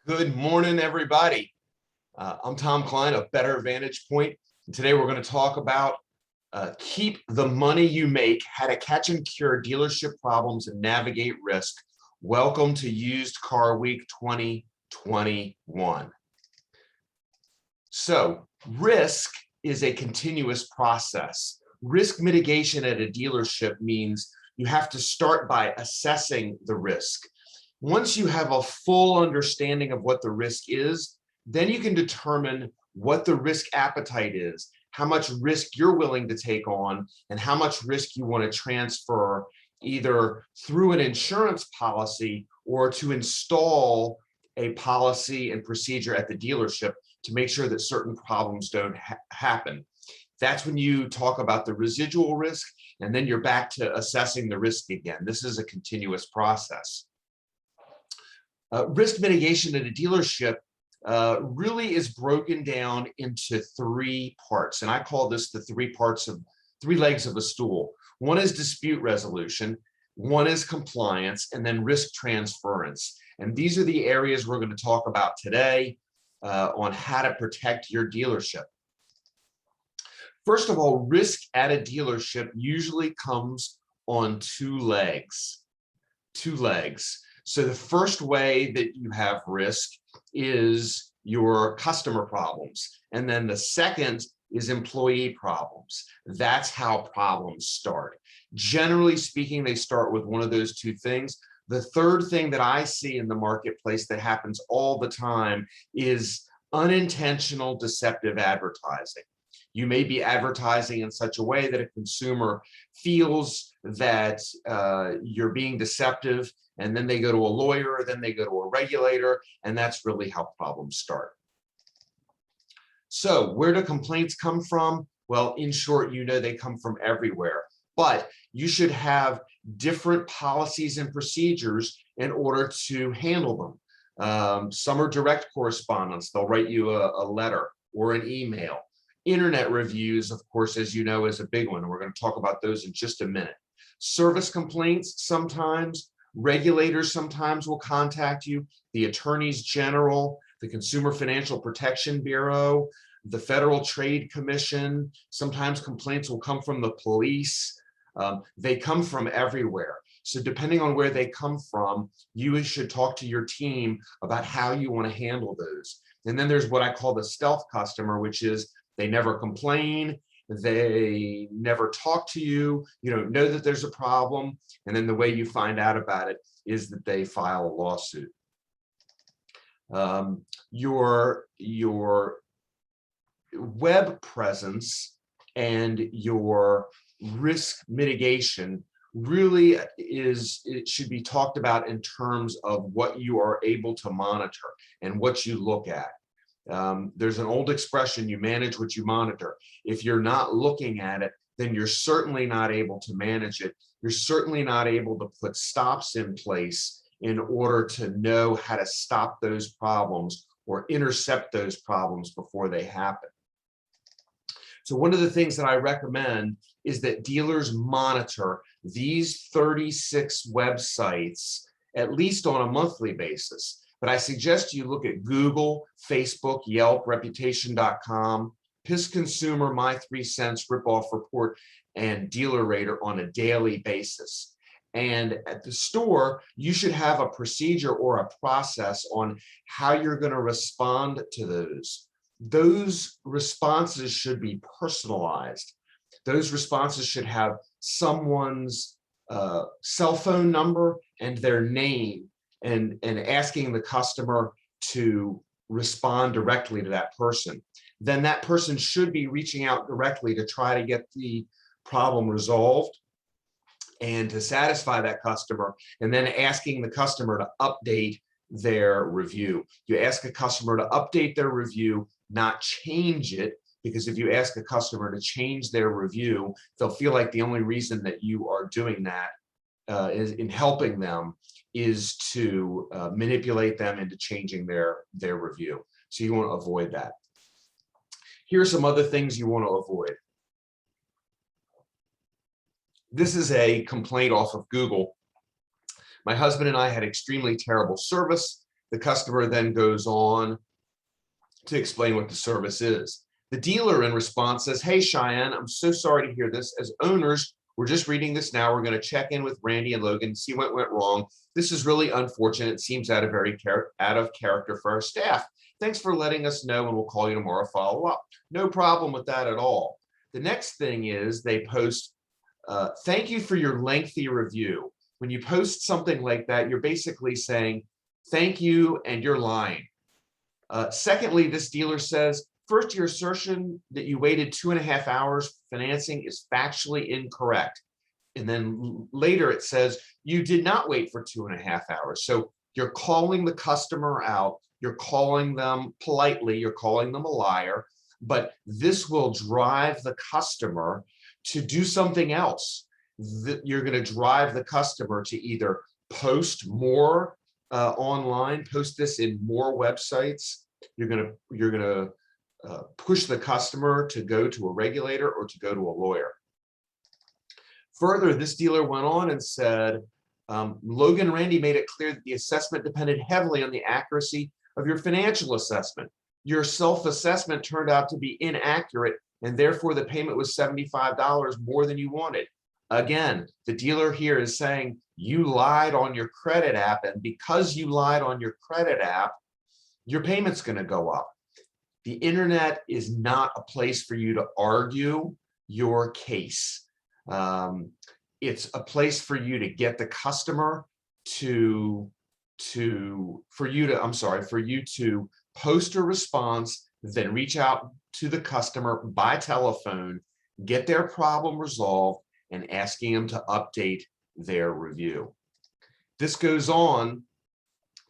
Good morning, everybody. I'm Tom Kline of Better Vantage Point. And today we're going to talk about keep the money you make, how to catch and cure dealership problems and navigate risk. Welcome to Used Car Week 2021. So risk is a continuous process. Risk mitigation at a dealership means you have to start by assessing the risk. Once you have a full understanding of what the risk is, then you can determine what the risk appetite is, how much risk you're willing to take on, and how much risk you want to transfer either through an insurance policy or to install a policy and procedure at the dealership to make sure that certain problems don't happen. That's when you talk about the residual risk, and then you're back to assessing the risk again. This is a continuous process. Risk mitigation at a dealership really is broken down into three parts, and I call this the three legs of a stool. One is dispute resolution, one is compliance, and then risk transference. And these are the areas we're going to talk about today on how to protect your dealership. First of all, risk at a dealership usually comes on two legs. So the first way that you have risk is your customer problems. And then the second is employee problems. That's how problems start. Generally speaking, they start with one of those two things. The third thing that I see in the marketplace that happens all the time is unintentional deceptive advertising. You may be advertising in such a way that a consumer feels that you're being deceptive, and then they go to a lawyer, then they go to a regulator, and that's really how problems start. So where do complaints come from? Well, in short, they come from everywhere, but you should have different policies and procedures in order to handle them. Some are direct correspondence. They'll write you a letter or an email. Internet reviews, of course, as you know, is a big one. We're going to talk about those in just a minute. Service complaints sometimes. Regulators sometimes will contact you, the attorneys general, the Consumer Financial Protection Bureau, the Federal Trade Commission. Sometimes complaints will come from the police. They come from everywhere. So depending on where they come from, you should talk to your team about how you want to handle those. And then there's what I call the stealth customer, which is they never complain. They never talk to you. You don't know that there's a problem. And then the way you find out about it is that they file a lawsuit. Your web presence and your risk mitigation really it should be talked about in terms of what you are able to monitor and what you look at. There's an old expression, you manage what you monitor. If you're not looking at it, then you're certainly not able to manage it. You're certainly not able to put stops in place in order to know how to stop those problems or intercept those problems before they happen. So one of the things that I recommend is that dealers monitor these 36 websites at least on a monthly basis. But I suggest you look at Google, Facebook, Yelp, Reputation.com, PIS Consumer, My 3 Cents, Ripoff Report, and Dealer Rater on a daily basis. And at the store, you should have a procedure or a process on how you're going to respond to those. Those responses should be personalized. Those responses should have someone's cell phone number and their name, and asking the customer to respond directly to that person. Then that person should be reaching out directly to try to get the problem resolved and to satisfy that customer, and then asking the customer to update their review. You ask a customer to update their review, not change it, because if you ask a customer to change their review, they'll feel like the only reason that you are doing that is in helping them is to manipulate them into changing their review. So you want to avoid that. Here are some other things you want to avoid. This is a complaint off of Google. My husband and I had extremely terrible service. The customer then goes on to explain what the service is. The dealer in response says, "Hey, Cheyenne, I'm so sorry to hear this. As owners, we're just reading this now. We're going to check in with Randy and Logan, see what went wrong. This is really unfortunate. It seems out of character for our staff. Thanks for letting us know, and we'll call you tomorrow, follow up." No problem with that at all. The next thing is they post, "Thank you for your lengthy review." When you post something like that, you're basically saying, thank you, and you're lying. Secondly, this dealer says, "First, your assertion that you waited 2.5 hours for financing is factually incorrect." And then later it says, "You did not wait for 2.5 hours." So you're calling the customer out, you're calling them politely, you're calling them a liar, but this will drive the customer to do something else. You're going to drive the customer to either post more online, post this in more websites. You're going to push the customer to go to a regulator or to go to a lawyer. Further, this dealer went on and said, "Logan and Randy made it clear that the assessment depended heavily on the accuracy of your financial assessment. Your self-assessment turned out to be inaccurate, and therefore the payment was $75 more than you wanted." Again, the dealer here is saying you lied on your credit app, and because you lied on your credit app, your payment's going to go up. The internet is not a place for you to argue your case. It's a place for you to get the customer for you to post a response, then reach out to the customer by telephone, get their problem resolved, and asking them to update their review. This goes on.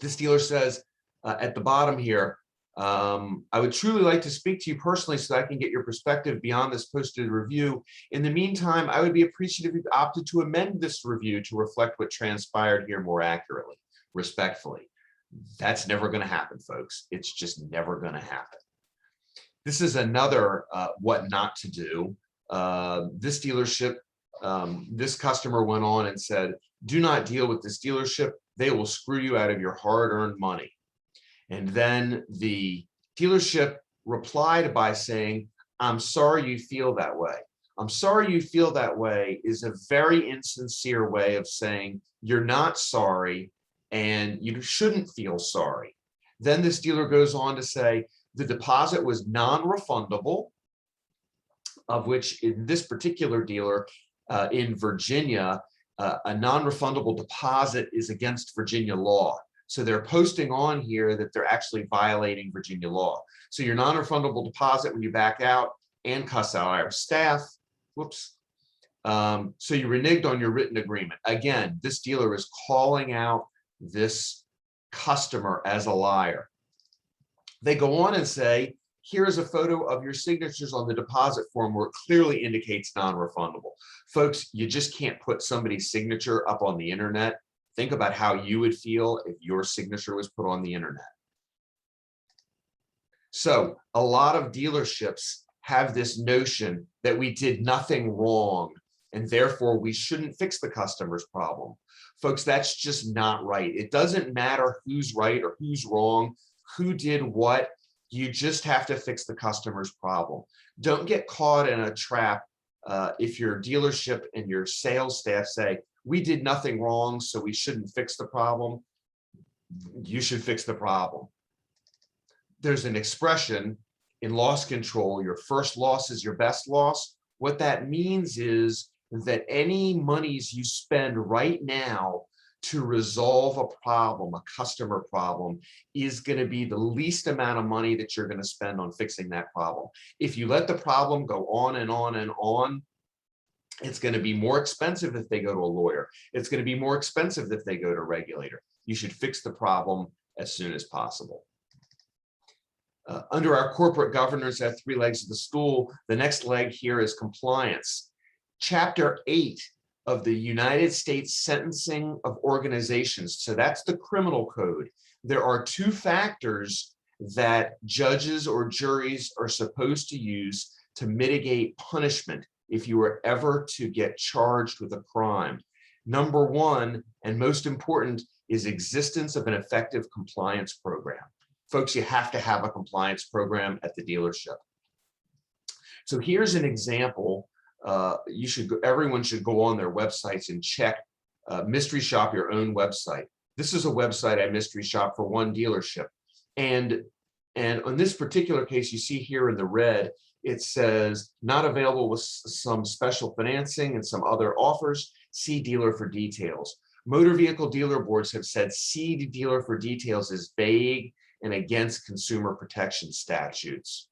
This dealer says at the bottom here, "I would truly like to speak to you personally so that I can get your perspective beyond this posted review. In the meantime, I would be appreciative if you opted to amend this review to reflect what transpired here more accurately. Respectfully." That's never going to happen, folks. It's just never going to happen. This is another what not to do. This dealership, this customer went on and said, "Do not deal with this dealership. They will screw you out of your hard-earned money." And then the dealership replied by saying, "I'm sorry you feel that way." "I'm sorry you feel that way" is a very insincere way of saying you're not sorry and you shouldn't feel sorry. Then this dealer goes on to say the deposit was non-refundable, of which in this particular dealer in Virginia, a non-refundable deposit is against Virginia law. So they're posting on here that they're actually violating Virginia law. So your non-refundable deposit when you back out and cuss out our staff, whoops. So you reneged on your written agreement. Again, this dealer is calling out this customer as a liar. They go on and say, "Here's a photo of your signatures on the deposit form where it clearly indicates non-refundable." Folks, you just can't put somebody's signature up on the internet. Think about how you would feel if your signature was put on the internet. So a lot of dealerships have this notion that we did nothing wrong and therefore we shouldn't fix the customer's problem. Folks, that's just not right. It doesn't matter who's right or who's wrong, who did what. You just have to fix the customer's problem. Don't get caught in a trap if your dealership and your sales staff say, "We did nothing wrong, so we shouldn't fix the problem." You should fix the problem. There's an expression in loss control, your first loss is your best loss. What that means is that any monies you spend right now to resolve a problem, a customer problem, is going to be the least amount of money that you're going to spend on fixing that problem. If you let the problem go on and on and on, it's going to be more expensive if they go to a lawyer. It's going to be more expensive if they go to a regulator. You should fix the problem as soon as possible. Under our corporate governance at 3 legs of the stool, the next leg here is compliance. Chapter 8 of the United States Sentencing of Organizations. So that's the criminal code. There are 2 factors that judges or juries are supposed to use to mitigate punishment if you were ever to get charged with a crime. Number 1, and most important, is existence of an effective compliance program. Folks, you have to have a compliance program at the dealership. So here's an example. Everyone should go on their websites and check, mystery shop your own website. This is a website I mystery shop for one dealership. And on this particular case, you see here in the red, it says not available with some special financing and some other offers. See dealer for details. Motor vehicle dealer boards have said see dealer for details is vague and against consumer protection statutes.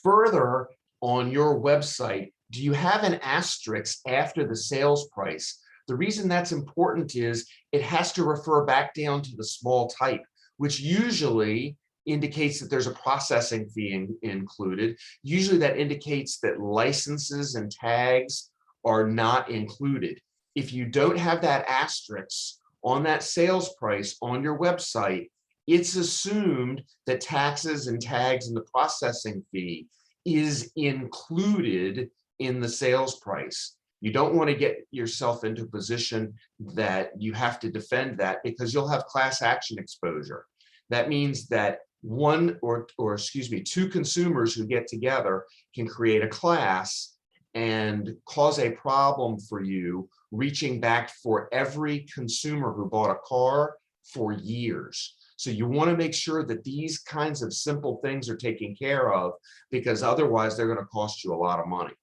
Further, on your website, do you have an asterisk after the sales price? The reason that's important is it has to refer back down to the small type, which usually indicates that there's a processing fee included. Usually that indicates that licenses and tags are not included. If you don't have that asterisk on that sales price on your website, it's assumed that taxes and tags and the processing fee is included in the sales price. You don't want to get yourself into a position that you have to defend that, because you'll have class action exposure. That means that two consumers who get together can create a class and cause a problem for you, reaching back for every consumer who bought a car for years. So you want to make sure that these kinds of simple things are taken care of, because otherwise they're going to cost you a lot of money.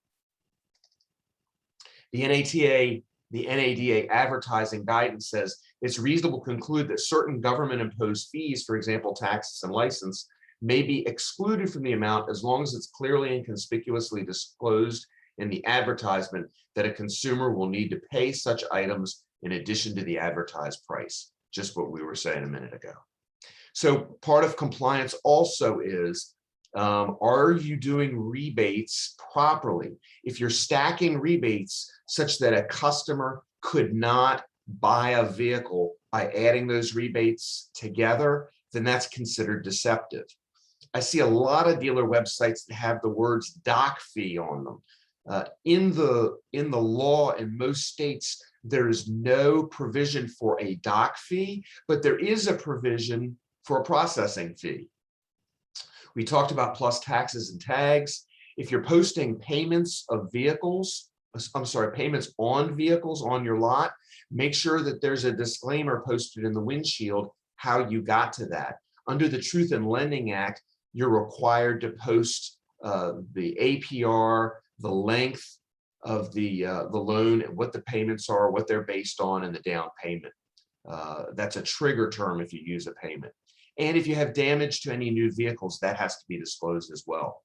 The NADA advertising guidance says it's reasonable to conclude that certain government-imposed fees, for example, taxes and license, may be excluded from the amount as long as it's clearly and conspicuously disclosed in the advertisement that a consumer will need to pay such items in addition to the advertised price. Just what we were saying a minute ago. So part of compliance also is, are you doing rebates properly? If you're stacking rebates such that a customer could not buy a vehicle by adding those rebates together, then that's considered deceptive. I see a lot of dealer websites that have the words doc fee on them. In the law in most states, there is no provision for a doc fee, but there is a provision for a processing fee. We talked about plus taxes and tags. If you're posting payments of vehicles, payments on vehicles on your lot, make sure that there's a disclaimer posted in the windshield how you got to that. Under the Truth in Lending Act, you're required to post the APR, the length of the loan, and what the payments are, what they're based on, and the down payment. That's a trigger term if you use a payment. And if you have damage to any new vehicles, that has to be disclosed as well.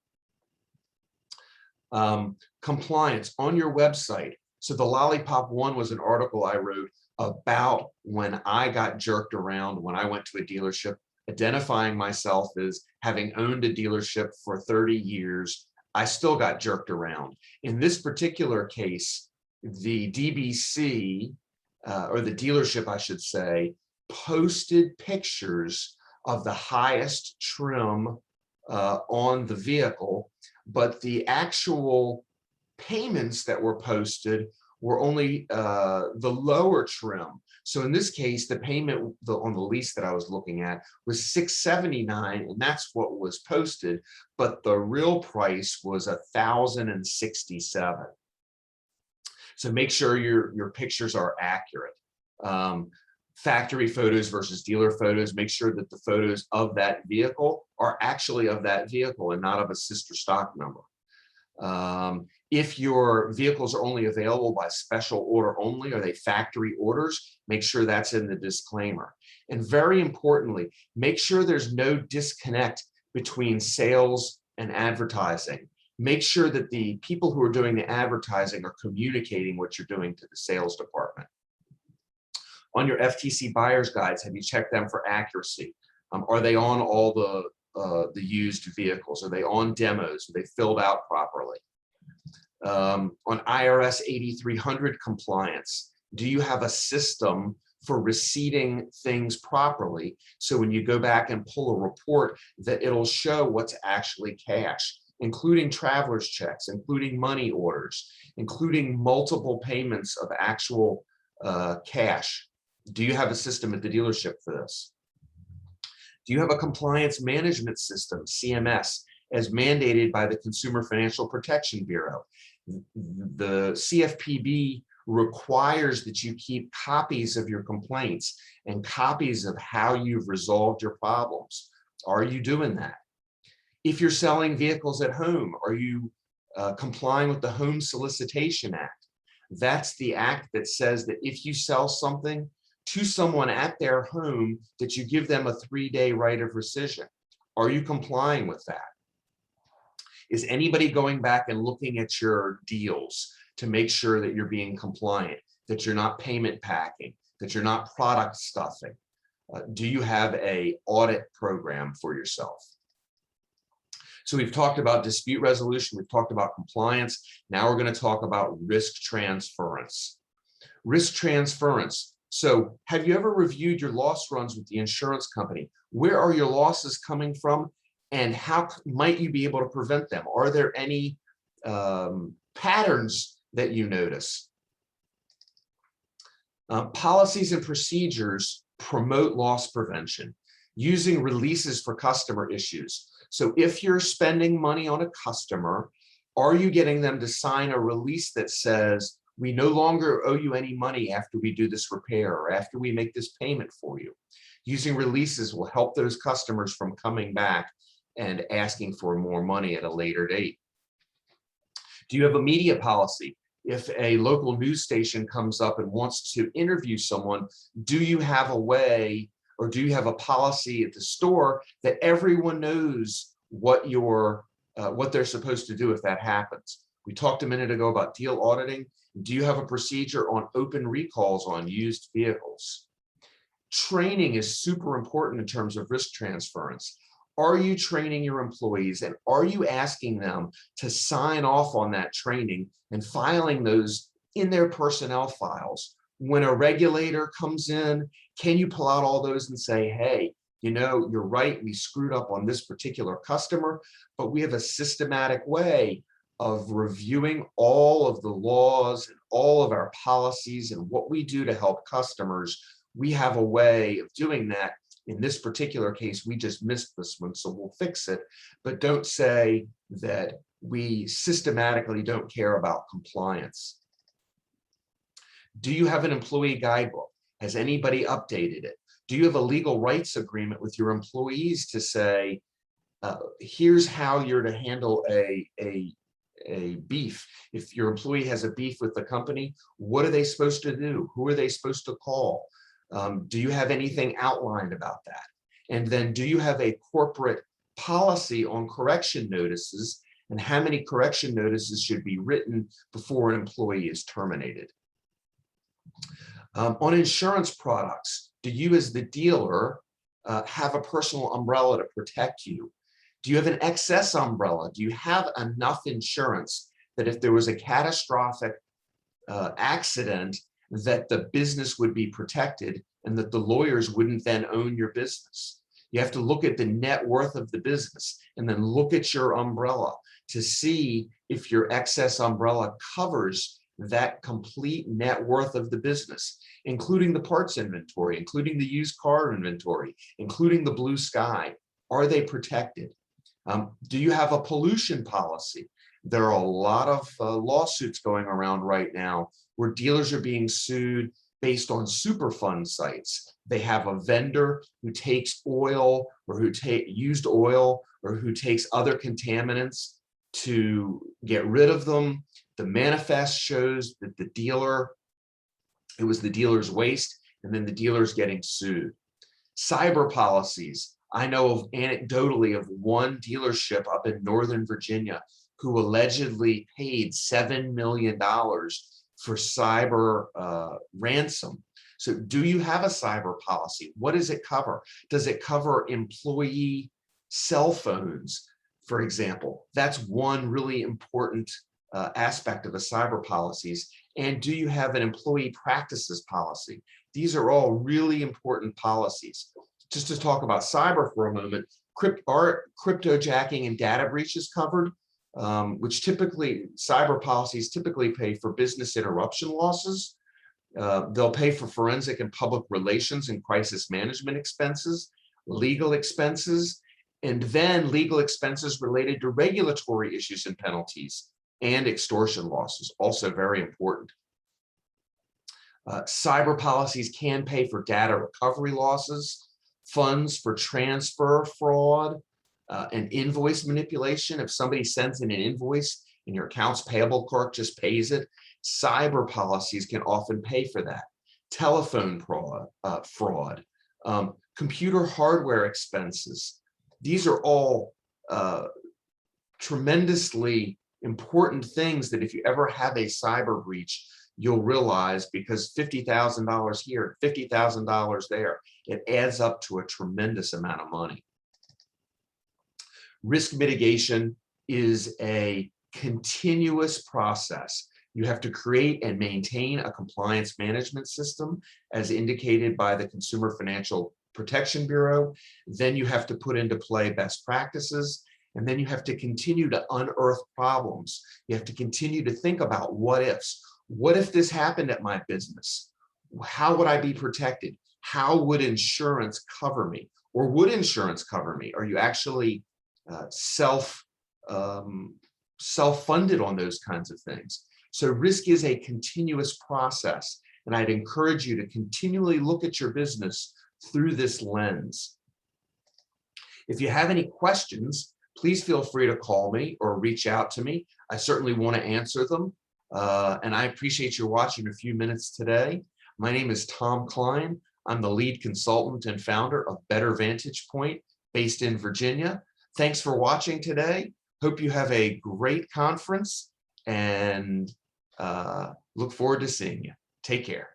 Compliance on your website. So the Lollipop one was an article I wrote about when I got jerked around when I went to a dealership, identifying myself as having owned a dealership for 30 years. I still got jerked around. In this particular case, the DBC, or the dealership, I should say, posted pictures of the highest trim on the vehicle, but the actual payments that were posted were only the lower trim. So in this case, the payment on the lease that I was looking at was $679, and that's what was posted, but the real price was $1,067. So make sure your pictures are accurate. Factory photos versus dealer photos, make sure that the photos of that vehicle are actually of that vehicle and not of a sister stock number. If your vehicles are only available by special order only, are they factory orders, make sure that's in the disclaimer. And very importantly, make sure there's no disconnect between sales and advertising. Make sure that the people who are doing the advertising are communicating what you're doing to the sales department. On your FTC buyer's guides, have you checked them for accuracy? Are they on all the used vehicles? Are they on demos? Are they filled out properly? On IRS 8300 compliance, do you have a system for receipting things properly? So when you go back and pull a report, that it'll show what's actually cash, including traveler's checks, including money orders, including multiple payments of actual cash. Do you have a system at the dealership for this? Do you have a compliance management system, CMS, as mandated by the Consumer Financial Protection Bureau? The CFPB requires that you keep copies of your complaints and copies of how you've resolved your problems. Are you doing that? If you're selling vehicles at home, are you complying with the Home Solicitation Act? That's the act that says that if you sell something to someone at their home, that you give them a 3-day right of rescission. Are you complying with that? Is anybody going back and looking at your deals to make sure that you're being compliant, that you're not payment packing, that you're not product stuffing? Do you have an audit program for yourself? So we've talked about dispute resolution, we've talked about compliance. Now we're going to talk about risk transference. Risk transference. So have you ever reviewed your loss runs with the insurance company? Where are your losses coming from, and how might you be able to prevent them? Are there any patterns that you notice? Policies and procedures promote loss prevention, using releases for customer issues. So if you're spending money on a customer, are you getting them to sign a release that says, we no longer owe you any money after we do this repair or after we make this payment for you? Using releases will help those customers from coming back and asking for more money at a later date. Do you have a media policy? If a local news station comes up and wants to interview someone, do you have a way, or do you have a policy at the store that everyone knows what they're supposed to do if that happens? We talked a minute ago about deal auditing. Do you have a procedure on open recalls on used vehicles? Training is super important in terms of risk transference. Are you training your employees, and are you asking them to sign off on that training and filing those in their personnel files? When a regulator comes in, can you pull out all those and say, hey, you know, you're right, we screwed up on this particular customer, but we have a systematic way of reviewing all of the laws and all of our policies and what we do to help customers. We have a way of doing that. In this particular case, we just missed this one, so we'll fix it. But don't say that we systematically don't care about compliance. Do you have an employee guidebook? Has anybody updated it? Do you have a legal rights agreement with your employees to say, here's how you're to handle a beef? If your employee has a beef with the company, what are they supposed to do? Who are they supposed to call? Do you have anything outlined about that? And then do you have a corporate policy on correction notices, and how many correction notices should be written before an employee is terminated? On insurance products, do you as the dealer have a personal umbrella to protect you? Do you have an excess umbrella? Do you have enough insurance that if there was a catastrophic accident, that the business would be protected and that the lawyers wouldn't then own your business? You have to look at the net worth of the business and then look at your umbrella to see if your excess umbrella covers that complete net worth of the business, including the parts inventory, including the used car inventory, including the blue sky. Are they protected? Do you have a pollution policy? There are a lot of lawsuits going around right now where dealers are being sued based on Superfund sites. They have a vendor who takes oil or who used oil or who takes other contaminants to get rid of them. The manifest shows that it was the dealer's waste, and then the dealer's getting sued. Cyber policies. I know of anecdotally of one dealership up in Northern Virginia who allegedly paid $7 million for cyber ransom. So do you have a cyber policy? What does it cover? Does it cover employee cell phones, for example? That's one really important aspect of the cyber policies. And do you have an employee practices policy? These are all really important policies. Just to talk about cyber for a moment, are cryptojacking and data breaches covered? Which typically, cyber policies typically pay for business interruption losses, They'll pay for forensic and public relations and crisis management expenses, legal expenses, and then legal expenses related to regulatory issues and penalties and extortion losses, also very important. Cyber policies can pay for data recovery losses, funds for transfer fraud, and invoice manipulation. If somebody sends in an invoice and your accounts payable clerk just pays it, cyber policies can often pay for that. Telephone fraud, computer hardware expenses. These are all tremendously important things that if you ever have a cyber breach, you'll realize, because $50,000 here, $50,000 there, it adds up to a tremendous amount of money. Risk mitigation is a continuous process. You have to create and maintain a compliance management system as indicated by the Consumer Financial Protection Bureau. Then you have to put into play best practices, and then you have to continue to unearth problems. You have to continue to think about what ifs. What if this happened at my business? How would I be protected? How would insurance cover me? Or would insurance cover me? Are you actually self-funded on those kinds of things? So risk is a continuous process, and I'd encourage you to continually look at your business through this lens. If you have any questions, please feel free to call me or reach out to me. I certainly want to answer them. And I appreciate you watching a few minutes today. My name is Tom Kline. I'm the lead consultant and founder of Better Vantage Point, based in Virginia. Thanks for watching today. Hope you have a great conference, and look forward to seeing you. Take care.